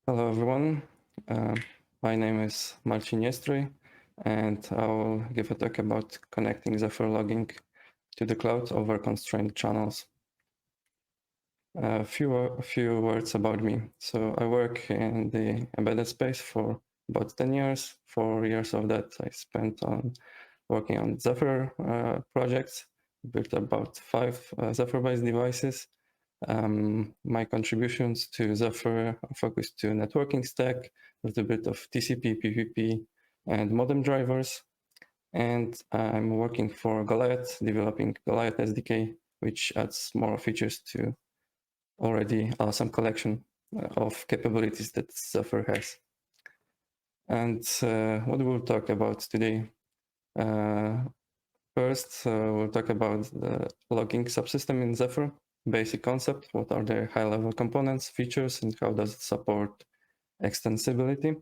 Hello everyone, my name is Marcin Jestry, and I'll give a talk about connecting Zephyr logging to the cloud over constrained channels. A few words about me. So I work in the embedded space for about 10 years. 4 years of that I spent on working on Zephyr projects, built about 5 Zephyr-based devices. My contributions to Zephyr are focused to networking stack with a bit of TCP, PPP, and modem drivers. And I'm working for Golioth, developing Golioth SDK, which adds more features to already awesome collection of capabilities that Zephyr has. And what we'll talk about today. First, we'll talk about the logging subsystem in Zephyr. Basic concept, what are the high-level components, features, and how does it support extensibility.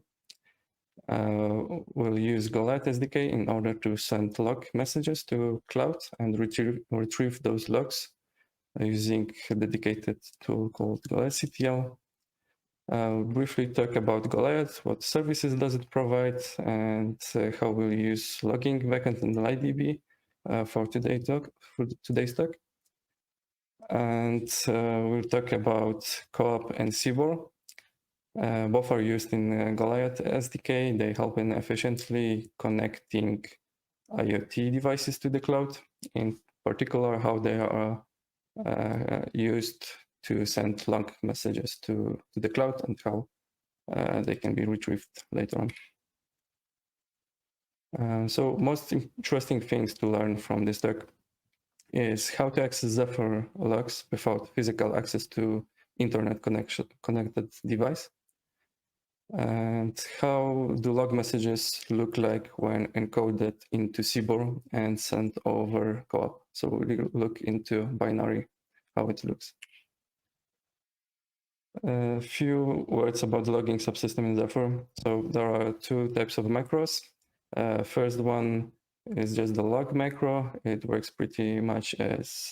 We'll use Golioth SDK in order to send log messages to cloud and retrieve those logs using a dedicated tool called GoliathCTL. We'll briefly talk about Golioth, what services does it provide, and how we'll use logging backend and LightDB for today's talk. And we'll talk about CoAP and CBOR. Both are used in Golioth SDK. They help in efficiently connecting IoT devices to the cloud, in particular how they are used to send log messages to the cloud and how they can be retrieved later on. So most interesting things to learn from this talk is how to access Zephyr logs without physical access to internet connected device, and how do log messages look like when encoded into CBOR and sent over CoAP. So we'll look into binary, how it looks. A few words about the logging subsystem in Zephyr. So there are two types of macros. First one is just the log macro. It works pretty much as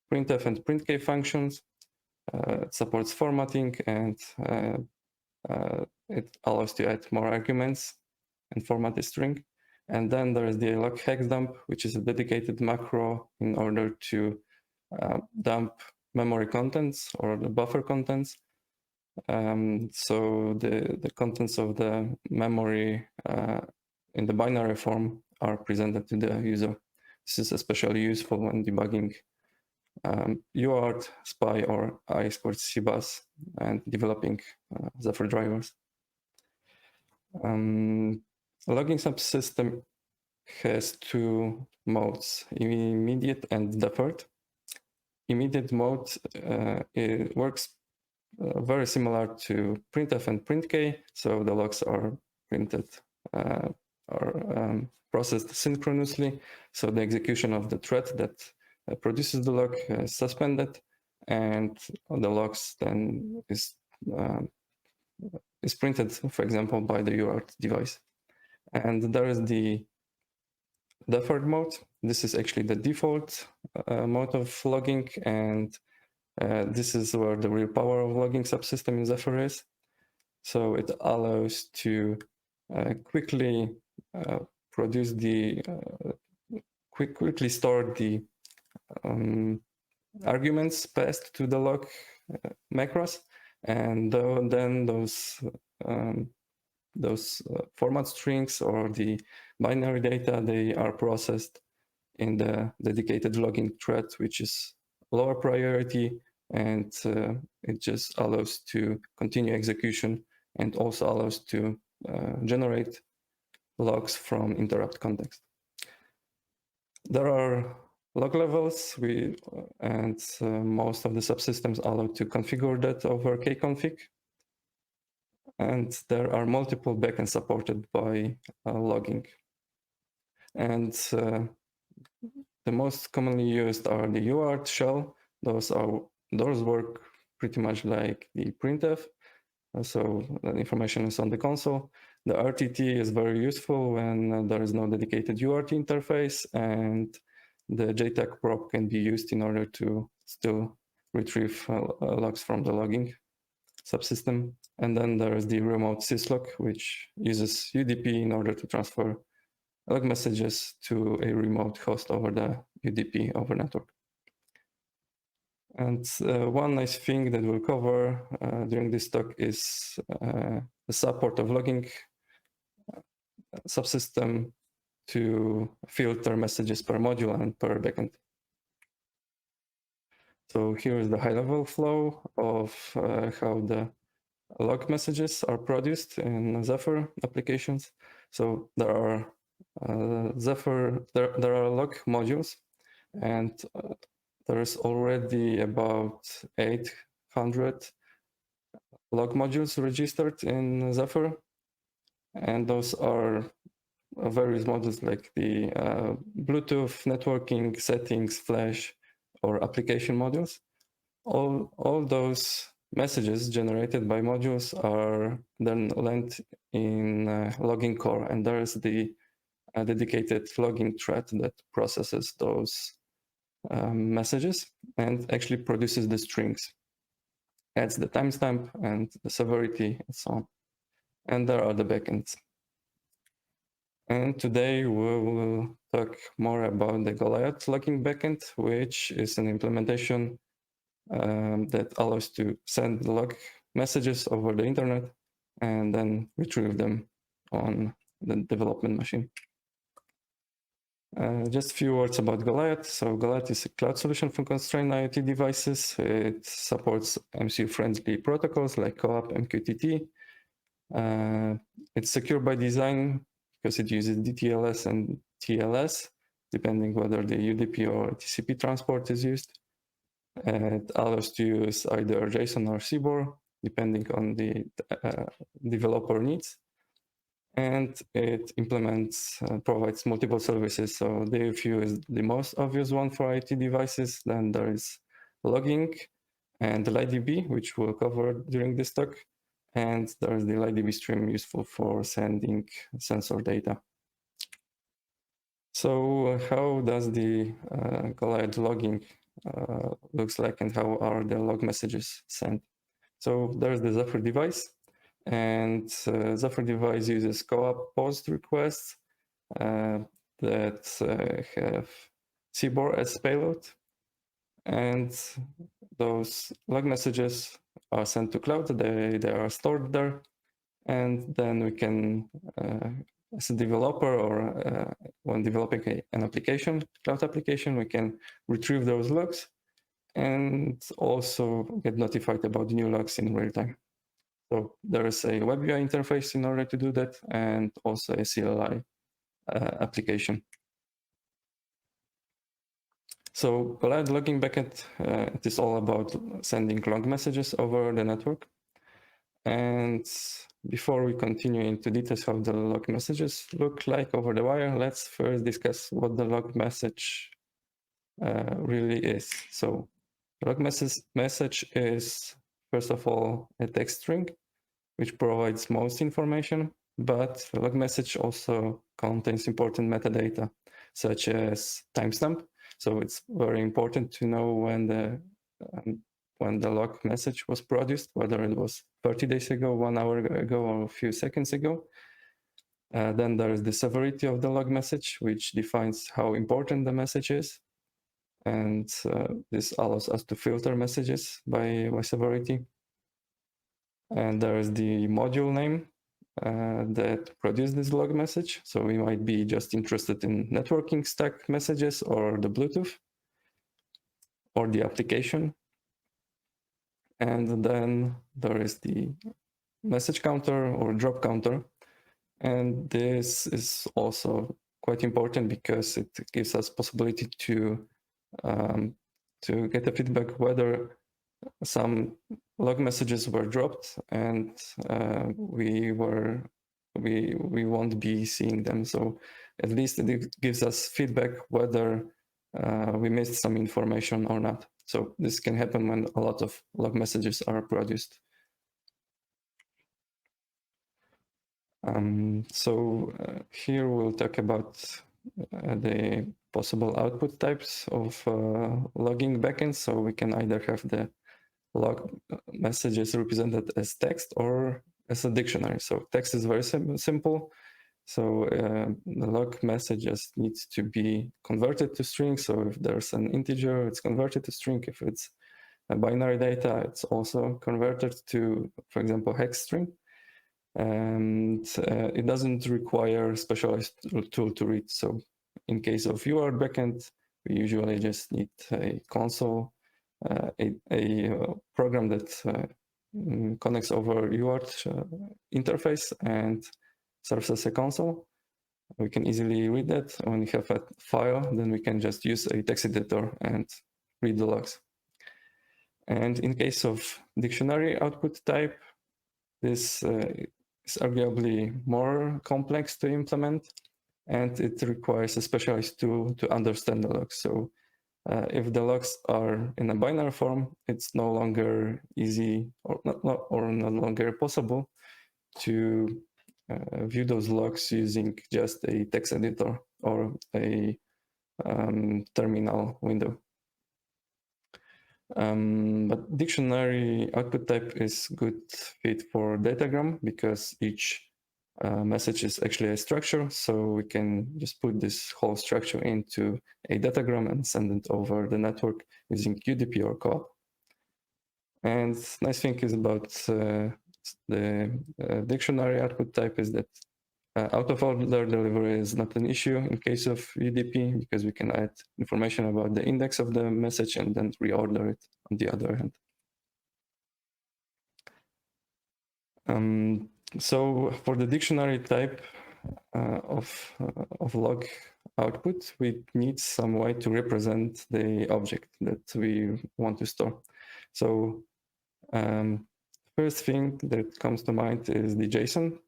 printf and printk functions. It supports formatting, and it allows to add more arguments and format a string. And then there is the log hex dump, which is a dedicated macro in order to dump memory contents or the buffer contents. So the contents of the memory in the binary form are presented to the user. This is especially useful when debugging UART, SPI, or I2C bus and developing Zephyr drivers. Logging subsystem has two modes, immediate and deferred. Immediate mode it works very similar to printf and printk, so the logs are printed or processed synchronously, so the execution of the thread that produces the log is suspended, and the logs then is printed, for example, by the UART device. And there is the deferred mode. This is actually the default mode of logging, and this is where the real power of logging subsystem in Zephyr is. So it allows to quickly produce the quickly store the arguments passed to the log macros, and then those format strings or the binary data, they are processed in the dedicated logging thread, which is lower priority, and it just allows to continue execution and also allows to generate logs from interrupt context. There are log levels, and most of the subsystems allow to configure that over kconfig. And there are multiple backends supported by logging. And the most commonly used are the UART shell. Those work pretty much like the printf. So the information is on the console. The RTT is very useful when there is no dedicated UART interface, and the JTAG prop can be used in order to still retrieve logs from the logging. subsystem. And then there is the remote syslog, which uses UDP in order to transfer log messages to a remote host over the UDP over network. And one nice thing that we'll cover during this talk is the support of logging subsystem to filter messages per module and per backend. So here is the high-level flow of how the log messages are produced in Zephyr applications. So there are Zephyr, there are log modules, and there's already about 800 log modules registered in Zephyr, and those are various modules like the Bluetooth, networking, settings, flash, or application modules. All those messages generated by modules are then lent in logging core, and there's the dedicated logging thread that processes those messages and actually produces the strings, adds the timestamp and the severity and so on. And there are the backends. And today we will talk more about the Golioth logging backend, which is an implementation that allows to send log messages over the internet and then retrieve them on the development machine. Just a few words about Golioth. So Golioth is a cloud solution for constrained IoT devices. It supports MCU-friendly protocols like CoAP and MQTT. It's secure by design because it uses DTLS and TLS, depending whether the UDP or TCP transport is used. It allows to use either JSON or CBOR, depending on the developer needs. And it implements, provides multiple services. So the view is the most obvious one for IoT devices. Then there is logging and the LightDB, which we'll cover during this talk. And there's the LightDB stream useful for sending sensor data. So how does the Golioth logging looks like, and how are the log messages sent? So there's the Zephyr device, and Zephyr device uses CoAP post requests that have CBOR as payload, and those log messages are sent to cloud. They are stored there, and then we can, as a developer or when developing an application, cloud application, we can retrieve those logs and also get notified about new logs in real time. So there is a web UI interface in order to do that, and also a CLI application. So Golioth logging backend, it is all about sending log messages over the network. And before we continue into details how the log messages look like over the wire, let's first discuss what the log message really is. So log message is, first of all, a text string, which provides most information, but the log message also contains important metadata, such as timestamp. So it's very important to know when the log message was produced, whether it was 30 days ago, 1 hour ago, or a few seconds ago. Then there is the severity of the log message, which defines how important the message is. And this allows us to filter messages by severity. And there is the module name that produced this log message. So we might be just interested in networking stack messages or the Bluetooth or the application. And then there is the message counter or drop counter. And this is also quite important because it gives us possibility to get a feedback whether some log messages were dropped and we won't be seeing them. So at least it gives us feedback whether we missed some information or not. So this can happen when a lot of log messages are produced. Here we'll talk about the possible output types of logging backends. So we can either have the log messages represented as text or as a dictionary. So text is very simple. So the log message just needs to be converted to string. So if there's an integer, it's converted to string. If it's a binary data, it's also converted to, for example, hex string. And it doesn't require specialized tool to read. So in case of UART backend, we usually just need a console, a program that connects over UART interface and serves as a console. We can easily read that. When we have a file, then we can just use a text editor and read the logs. And in case of dictionary output type, this is arguably more complex to implement, and it requires a specialized tool to understand the logs. So if the logs are in a binary form, it's no longer easy or no longer possible to view those logs using just a text editor or a terminal window. But dictionary output type is good fit for datagram because each message is actually a structure. So we can just put this whole structure into a datagram and send it over the network using UDP or CoAP. And nice thing is about the dictionary output type is that out of order delivery is not an issue in case of UDP because we can add information about the index of the message and then reorder it on the other hand. So for the dictionary type of log output, we need some way to represent the object that we want to store. So first thing that comes to mind is the JSON.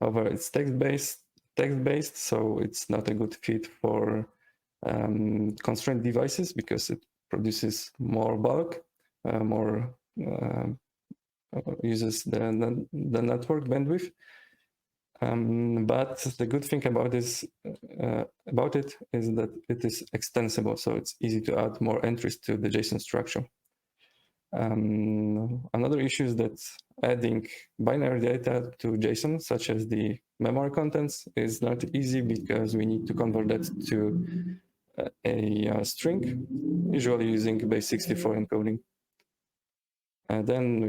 However, it's text-based, so it's not a good fit for constrained devices because it produces more bulk, uses the network bandwidth. But the good thing about it is that it is extensible, so it's easy to add more entries to the JSON structure. Another issue is that adding binary data to JSON, such as the memory contents, is not easy because we need to convert that to a string, usually using base64 encoding. And then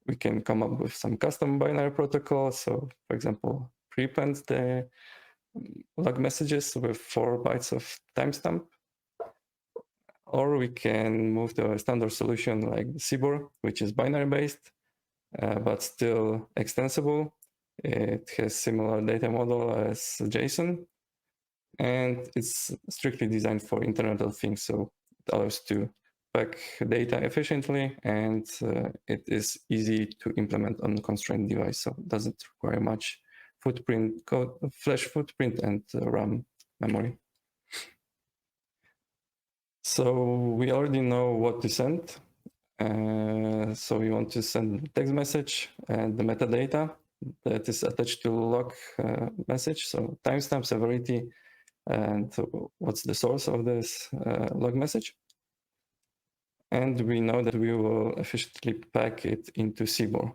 we can come up with some custom binary protocols. So, for example, prepend the log messages with 4 bytes of timestamp. Or we can move to a standard solution like CBOR, which is binary based, but still extensible. It has similar data model as JSON, and it's strictly designed for Internet of Things. So it allows to pack data efficiently, and it is easy to implement on a constrained device. So it doesn't require much flash footprint and RAM memory. So we already know what to send. So we want to send text message and the metadata that is attached to log message. So timestamp, severity, and what's the source of this log message. And we know that we will efficiently pack it into CBOR.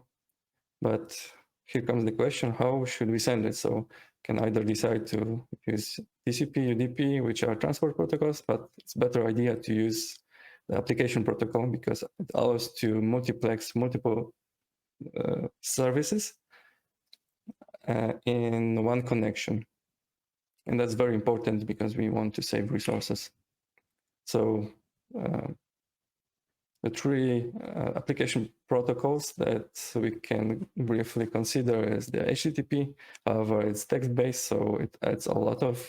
But here comes the question, how should we send it? So can either decide to use TCP, UDP, which are transport protocols, but it's a better idea to use the application protocol because it allows to multiplex multiple services in one connection. And that's very important because we want to save resources. So the 3 application protocols that we can briefly consider is the HTTP. However, it's text-based, so it adds a lot of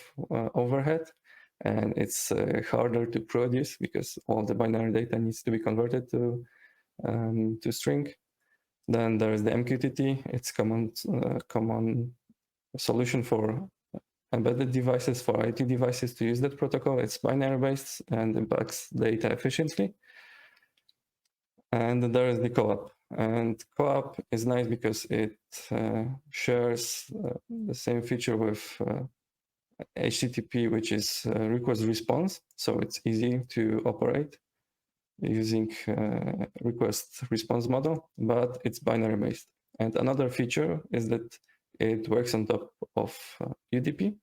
overhead, and it's harder to produce because all the binary data needs to be converted to string. Then there's the MQTT. It's common solution for embedded devices, for IoT devices to use that protocol. It's binary-based and it packs data efficiently. And there is the CoAP. And CoAP is nice because it shares the same feature with HTTP, which is request response. So it's easy to operate. using request response model, but it's binary based. And another feature is that it works on top of UDP,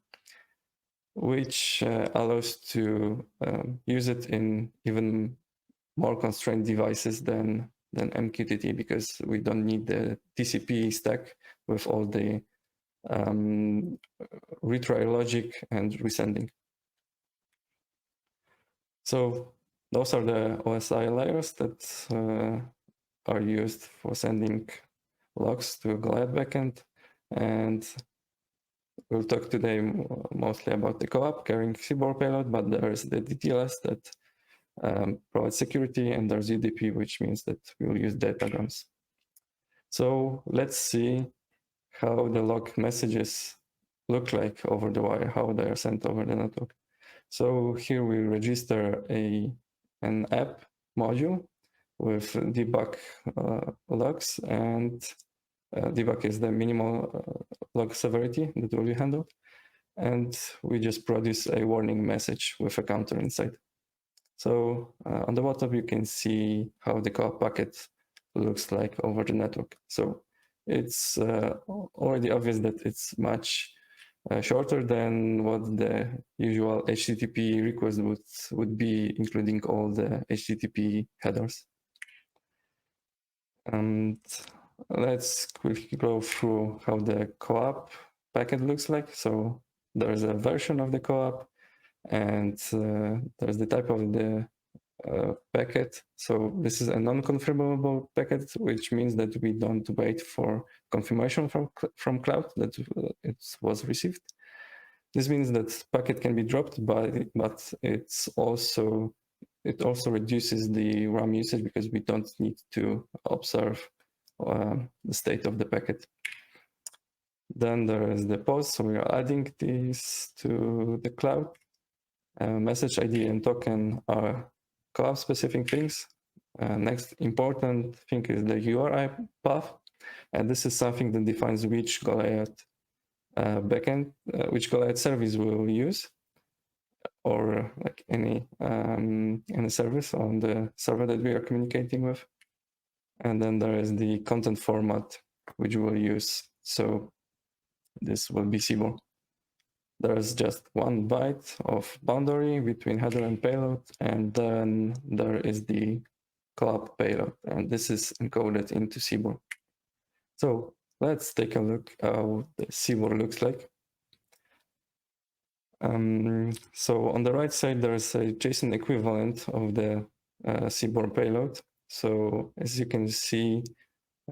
which allows to use it in even more constrained devices than MQTT, because we don't need the TCP stack with all the retry logic and resending. So those are the OSI layers that are used for sending logs to Golioth backend. And we'll talk today mostly about the CoAP carrying CBOR payload, but there is the DTLS that provides security, and there's UDP, which means that we'll use datagrams. So let's see how the log messages look like over the wire, how they are sent over the network. So here we register an app module with debug logs, and debug is the minimal log severity that will be handled. And we just produce a warning message with a counter inside. So on the bottom, you can see how the CoAP packet looks like over the network. So it's already obvious that it's much shorter than what the usual HTTP request would be, including all the HTTP headers. And let's quickly go through how the CoAP packet looks like. So there's a version of the CoAP, and there's the type of the packet. So this is a non-confirmable packet, which means that we don't wait for confirmation from cloud that it was received. This means that packet can be dropped, but it also reduces the RAM usage because we don't need to observe the state of the packet. Then there is the post, so we are adding this to the cloud. Message ID and token are CoAP specific things. Next important thing is the URI path, and this is something that defines which Golioth backend, which Golioth service we will use, or like any service on the server that we are communicating with. And then there is the content format which we'll use. So this will be CBOR. There is just 1 byte of boundary between header and payload, and then there is the CoAP payload, and this is encoded into CBOR. So let's take a look how the CBOR looks like. So on the right side, there is a JSON equivalent of the CBOR payload. So as you can see,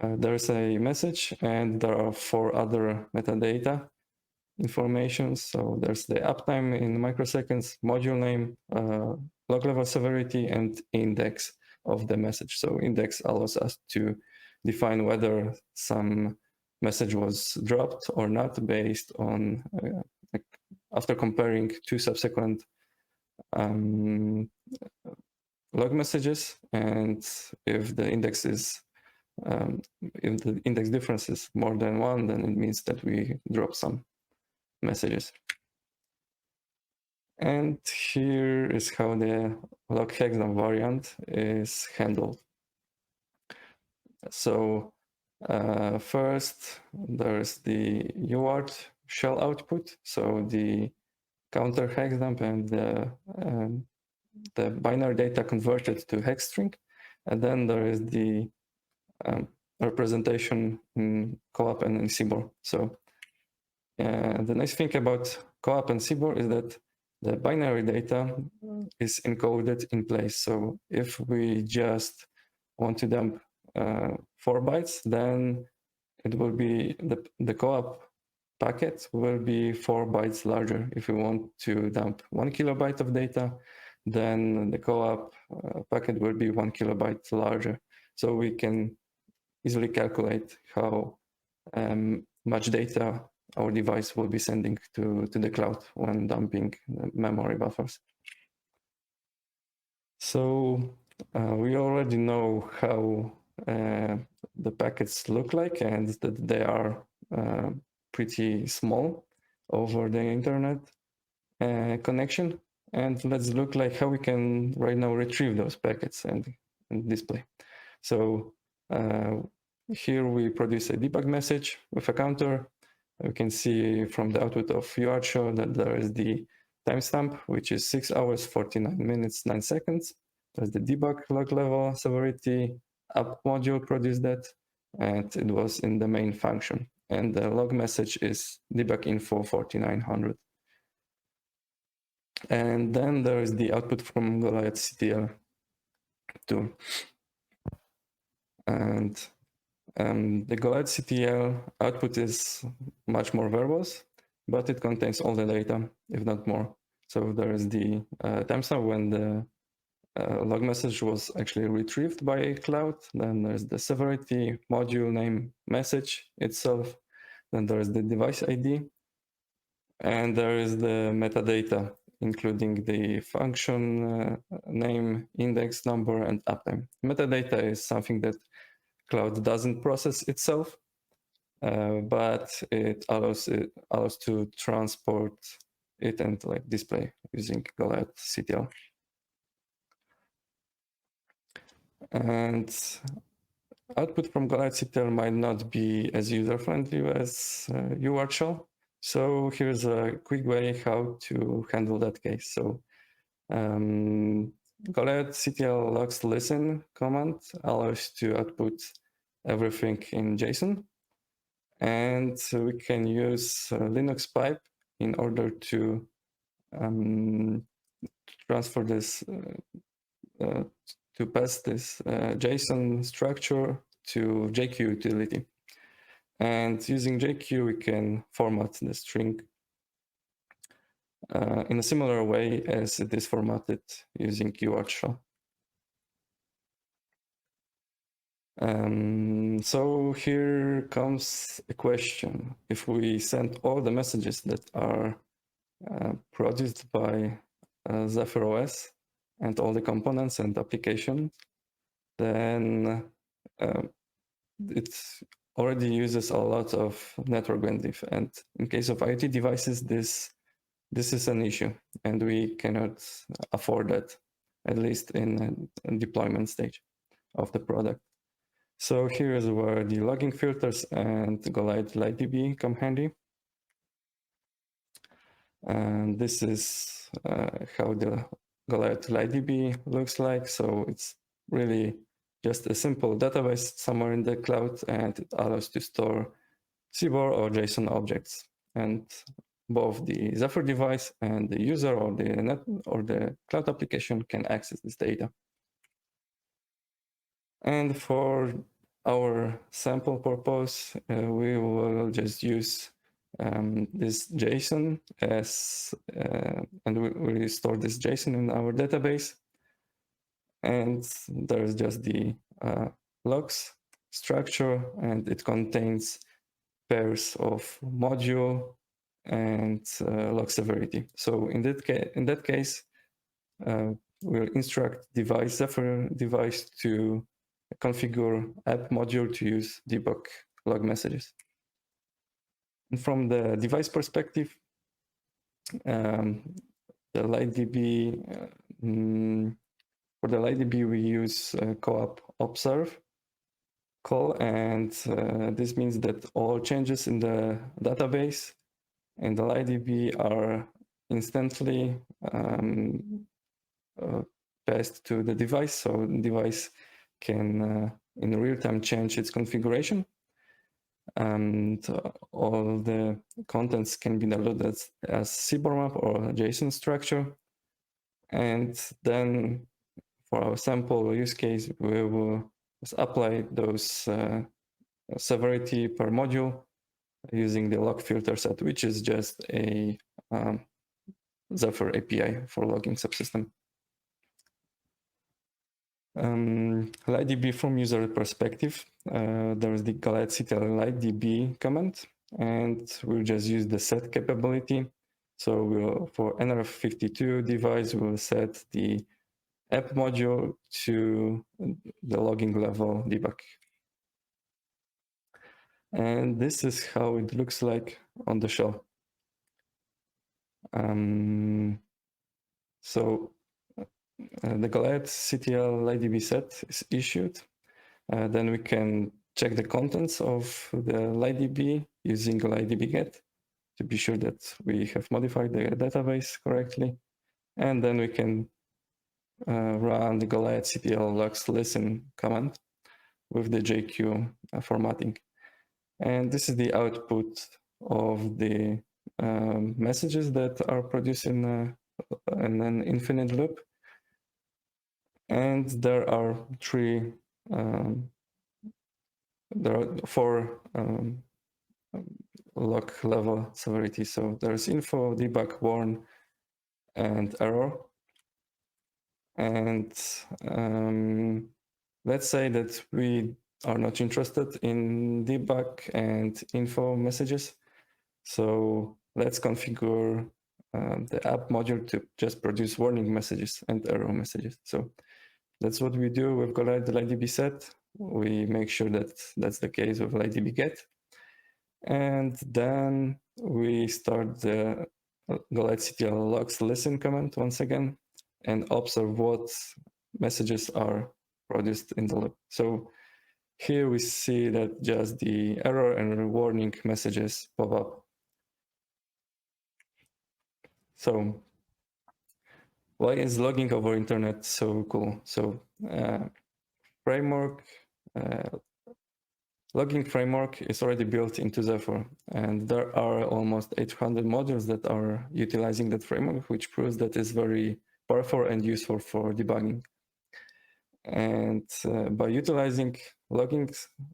there's a message, and there are 4 other metadata information. So there's the uptime in microseconds, module name, log level severity, and index of the message. So index allows us to define whether some message was dropped or not based on after comparing 2 subsequent log messages, and if the index is if the index difference is more than 1, then it means that we drop some messages. And here is how the log hexagon variant is handled. So first, there's the UART shell output, so the counter hex dump and the binary data converted to hex string, and then there is the representation in CoAP and in CBOR. So the nice thing about CoAP and CBOR is that the binary data is encoded in place. So if we just want to dump 4 bytes, then it will be the CoAP packet will be 4 bytes larger. If we want to dump 1 kilobyte of data, then the CoAP packet will be 1 kilobyte larger. So we can easily calculate how much data our device will be sending to the cloud when dumping memory buffers. So we already know how the packets look like, and that they are pretty small over the internet connection. And let's look like how we can right now retrieve those packets and display. So here we produce a debug message with a counter. We can see from the output of URL that there is the timestamp, which is 6 hours, 49 minutes, 9 seconds. There's the debug log level severity. App module produced that, and it was in the main function. And the log message is debug info 4900. And then there is the output from Golioth CTL too. And the Golioth CTL output is much more verbose, but it contains all the data, if not more. So there is the timestamp when the log message was actually retrieved by cloud. Then there's the severity, module name, message itself. Then there is the device ID. And there is the metadata, including the function name, index number, and uptime. Metadata is something that cloud doesn't process itself, but it allows to transport it and like display using Golioth CTL. And output from Golioth CTL might not be as user-friendly as UART shell. So here's a quick way how to handle that case. So Golioth CTL logs listen command allows to output everything in JSON. And we can use Linux pipe in order to transfer this, to pass this JSON structure to JQ utility. And using JQ, we can format the string in a similar way as it is formatted using UART shell. So here comes a question. If we send all the messages that are produced by Zephyr OS and all the components and applications, then it already uses a lot of network bandwidth. And in case of IoT devices, this is an issue, and we cannot afford that, at least in a deployment stage of the product. So here is where the logging filters and Golioth LightDB come handy. And this is how the Golioth LightDB looks like. So it's really just a simple database somewhere in the cloud, and it allows to store CBOR or JSON objects. And both the Zephyr device and the user or the cloud application can access this data. And for our sample purpose, we will just use this JSON as, and we store this JSON in our database. And there's just the logs structure, and it contains pairs of module and log severity. So in that case, we'll instruct Zephyr device to configure app module to use debug log messages. And from the device perspective, the LightDB, for the LightDB, we use CoAP observe call, and this means that all changes in the database and the LightDB are instantly passed to the device, so the device can in real time change its configuration, and all the contents can be downloaded as CBOR map or JSON structure. And then for our sample use case, we will apply those severity per module using the log filter set, which is just a Zephyr API for logging subsystem. LightDB from user perspective, there is the Golioth CTL LightDB command, and we'll just use the set capability. So we'll, for NRF52 device, we'll set the app module to the logging level debug. And this is how it looks like on the shell. So the Golioth CTL LightDB set is issued. Then we can check the contents of the LightDB using LightDB get to be sure that we have modified the database correctly. And then we can run the Golioth CTL logs listen command with the JQ formatting. And this is the output of the messages that are produced in an infinite loop. And there are four log level severity. So there's info, debug, warn, and error. And let's say that we are not interested in debug and info messages. So let's configure the app module to just produce warning messages and error messages. So that's what we do with Golioth LightDB set. We make sure that that's the case with LightDB get. And then we start the Golioth CTL logs listen command once again and observe what messages are produced in the loop. So here we see that just the error and warning messages pop up. So why is logging over internet so cool? So logging framework is already built into Zephyr, and there are almost 800 modules that are utilizing that framework, which proves that it's very powerful and useful for debugging. And by utilizing logging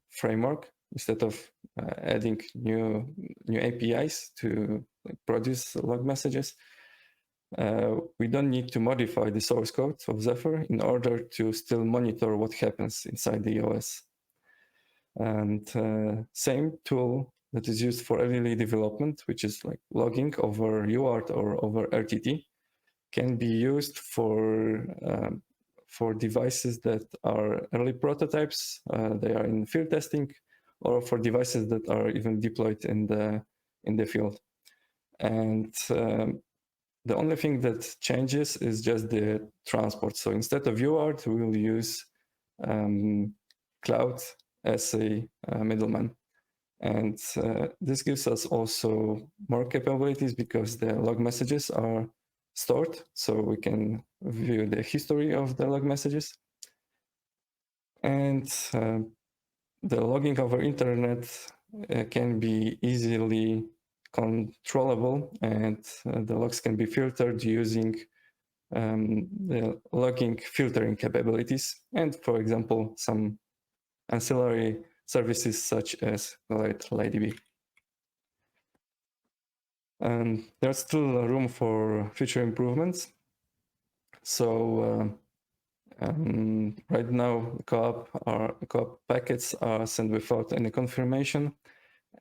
framework, instead of adding new APIs to produce log messages, we don't need to modify the source code of Zephyr in order to still monitor what happens inside the OS. And same tool that is used for early development, which is like logging over UART or over RTT, can be used for devices that are early prototypes. They are in field testing, or for devices that are even deployed in the field. And the only thing that changes is just the transport. So instead of UART, we will use cloud as a middleman. And this gives us also more capabilities because the log messages are stored, so we can view the history of the log messages. And the logging over internet can be easily controllable, and the logs can be filtered using the logging filtering capabilities, and for example, some ancillary services such as LightDB. And there's still room for future improvements. So right now, CoAP packets are sent without any confirmation,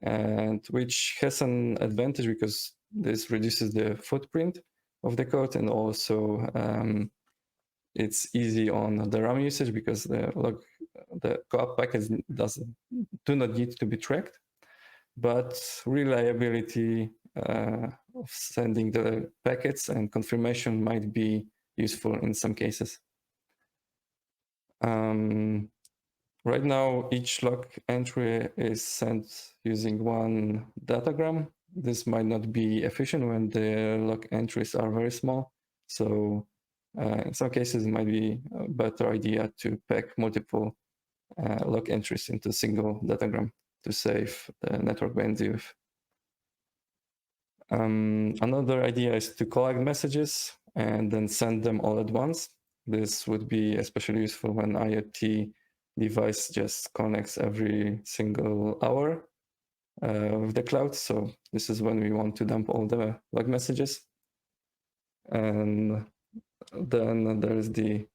and which has an advantage because this reduces the footprint of the code, and also it's easy on the RAM usage because the CoAP packets do not need to be tracked, but reliability of sending the packets and confirmation might be useful in some cases. Right now, each log entry is sent using one datagram. This might not be efficient when the log entries are very small. So in some cases, it might be a better idea to pack multiple log entries into a single datagram to save the network bandwidth. Another idea is to collect messages and then send them all at once. This would be especially useful when IoT device just connects every single hour with the cloud. So this is when we want to dump all the log messages. And then there's the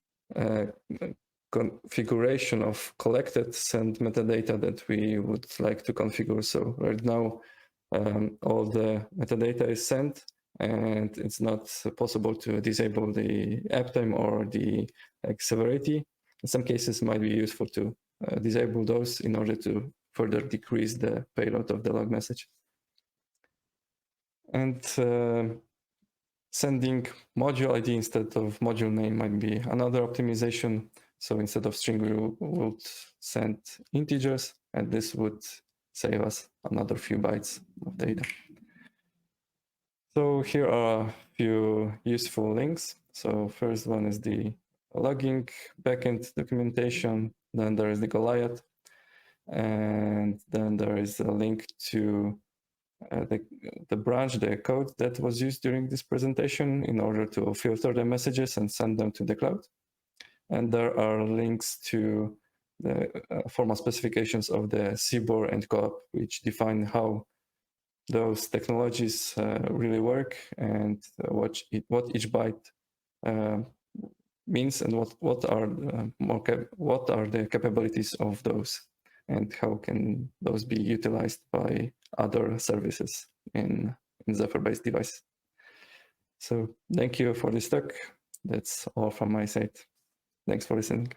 configuration of collected send metadata that we would like to configure. So right now, all the metadata is sent, and it's not possible to disable the uptime or the severity. In some cases, it might be useful to disable those in order to further decrease the payload of the log message. And Sending module ID instead of module name might be another optimization. So instead of string, we would send integers, and this would save us another few bytes of data. So here are a few useful links. So first one is the logging backend documentation. Then there is the Golioth. And then there is a link to the branch, the code that was used during this presentation in order to filter the messages and send them to the cloud. And there are links to the formal specifications of the CBOR and CoAP, which define how those technologies really work and what each byte means and what are the capabilities of those, and how can those be utilized by other services in Zephyr-based device. So thank you for this talk. That's all from my side. Thanks for listening.